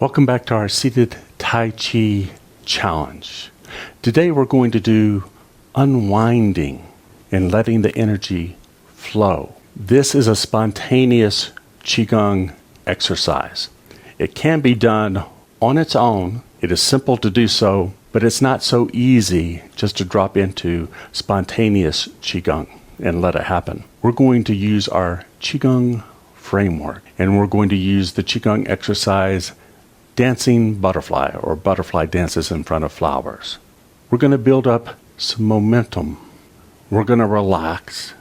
Welcome back to our Seated Tai Chi challenge. Today we're going to do unwinding and letting the energy flow. This is a spontaneous Qigong exercise. It can be done on its own. It is simple to do so, but it's not so easy just to drop into spontaneous Qigong and let it happen. We're going to use our Qigong framework, and we're going to use the Qigong exercise dancing butterfly, or butterfly dances in front of flowers. We're going to build up some momentum. We're going to relax,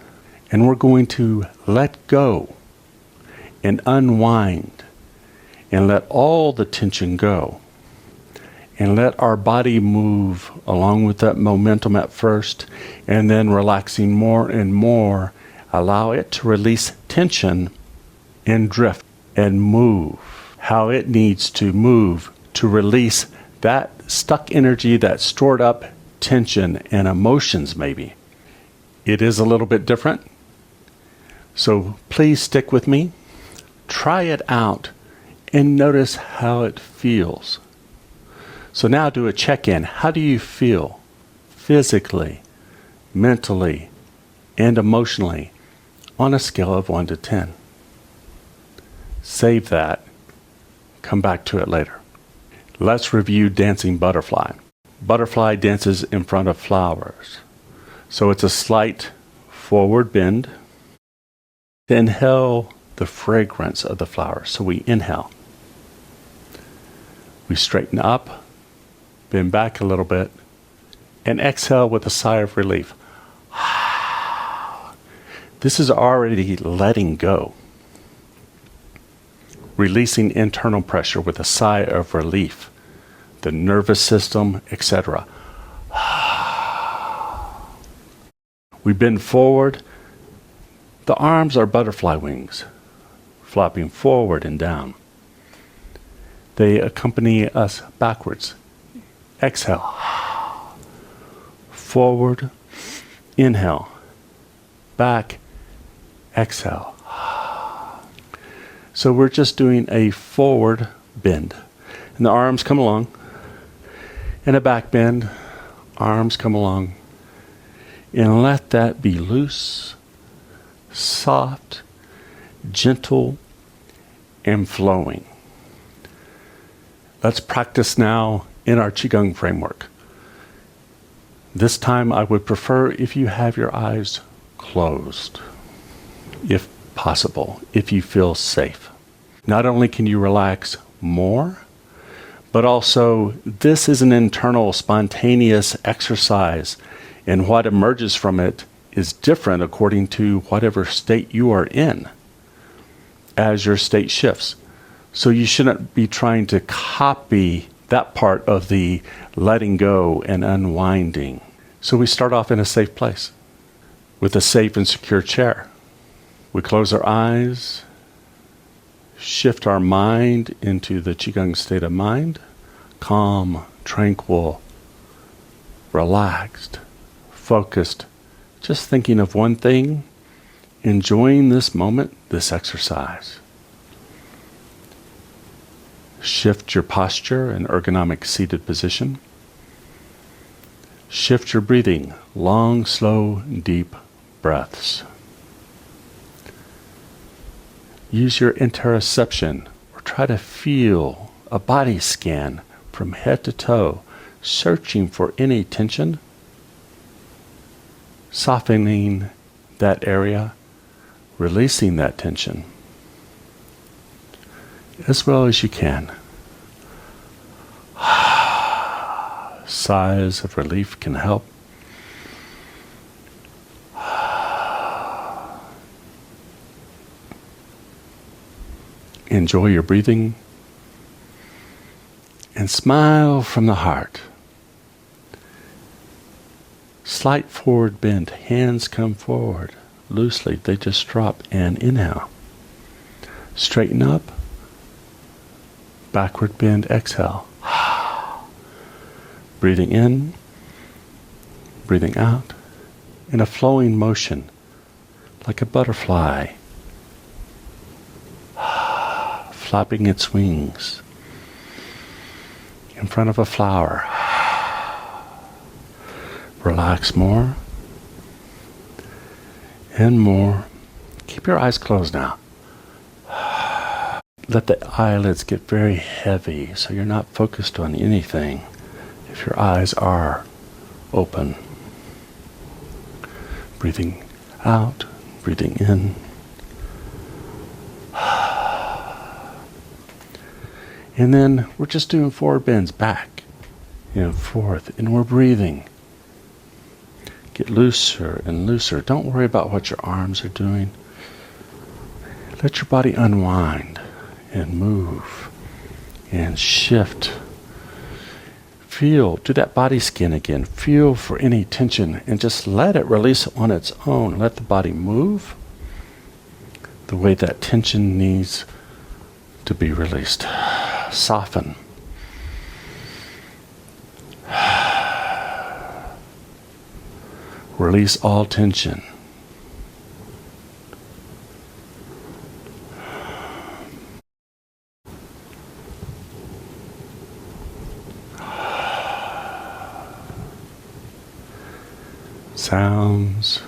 and we're going to let go and unwind and let all the tension go and let our body move along with that momentum at first, and then relaxing more and more, allow it to release tension and drift and move how it needs to move to release that stuck energy, that stored up tension and emotions maybe. It is a little bit different, so please stick with me. Try it out and notice how it feels. So now do a check-in. How do you feel physically, mentally, and emotionally on a scale of 1 to 10? Save that. Come back to it later. Let's review dancing butterfly. Butterfly dances in front of flowers. So it's a slight forward bend. Inhale the fragrance of the flowers. So we inhale. We straighten up, bend back a little bit, and exhale with a sigh of relief. This is already letting go. Releasing internal pressure with a sigh of relief, the nervous system, etc. We bend forward. The arms are butterfly wings, flopping forward and down. They accompany us backwards. Exhale. Forward. Inhale. Back. Exhale. So we're just doing a forward bend. And the arms come along. And a back bend. Arms come along. And let that be loose, soft, gentle, and flowing. Let's practice now in our Qigong framework. This time I would prefer if you have your eyes closed, if possible, if you feel safe. Not only can you relax more, but also this is an internal spontaneous exercise, and what emerges from it is different according to whatever state you are in as your state shifts. So you shouldn't be trying to copy that part of the letting go and unwinding. So we start off in a safe place with a safe and secure chair. We close our eyes, shift our mind into the Qigong state of mind, calm, tranquil, relaxed, focused, just thinking of one thing, enjoying this moment, this exercise. Shift your posture and ergonomic seated position. Shift your breathing, long, slow, deep breaths. Use your interoception, or try to feel a body scan from head to toe, searching for any tension, softening that area, releasing that tension as well as you can. Sighs of relief can help. Enjoy your breathing and smile from the heart. Slight forward bend, hands come forward loosely, they just drop, and inhale. Straighten up, backward bend, exhale. Breathing in, breathing out, in a flowing motion, like a butterfly, flapping its wings. in front of a flower. Relax more and more. Keep your eyes closed now. Let the eyelids get very heavy so you're not focused on anything if your eyes are open. Breathing out, breathing in. And then we're just doing forward bends back and forth, and we're breathing. Get looser and looser. Don't worry about what your arms are doing. Let your body unwind and move and shift. Feel, do that body scan again. Feel for any tension and just let it release on its own. Let the body move the way that tension needs to be released. Soften. Release all tension. Sounds,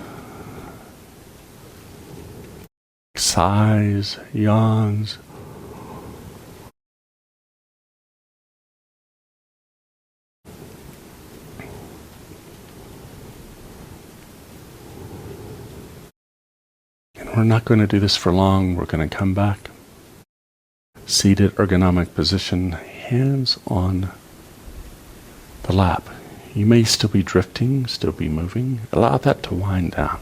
sighs, yawns. And we're not going to do this for long. We're going to come back. Seated ergonomic position, hands on the lap. You may still be drifting, still be moving. Allow that to wind down.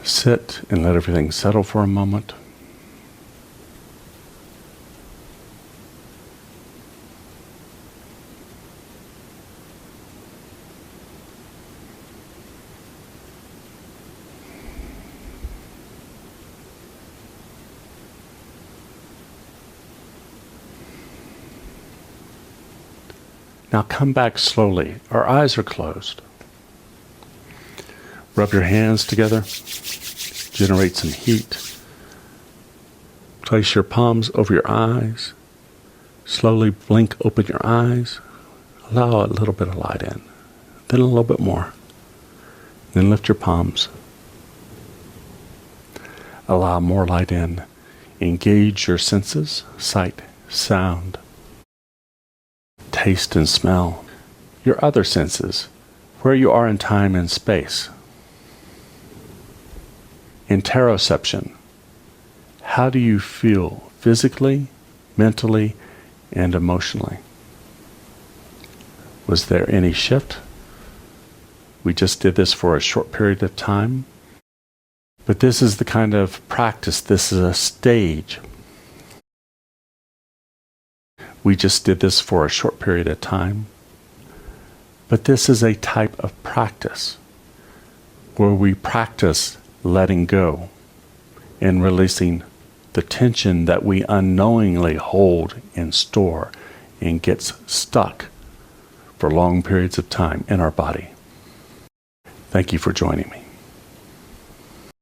Sit and let everything settle for a moment. Now come back slowly. Our eyes are closed. Rub your hands together. Generate some heat. Place your palms over your eyes. Slowly blink open your eyes. Allow a little bit of light in. Then a little bit more. Then lift your palms. Allow more light in. Engage your senses, sight, sound, taste and smell, your other senses, where you are in time and space. Interoception. How do you feel physically, mentally, and emotionally? Was there any shift? We just did this for a short period of time, but this is the kind of practice, this is a stage. We just did this for a short period of time, but this is a type of practice where we practice letting go and releasing the tension that we unknowingly hold and store and gets stuck for long periods of time in our body. Thank you for joining me.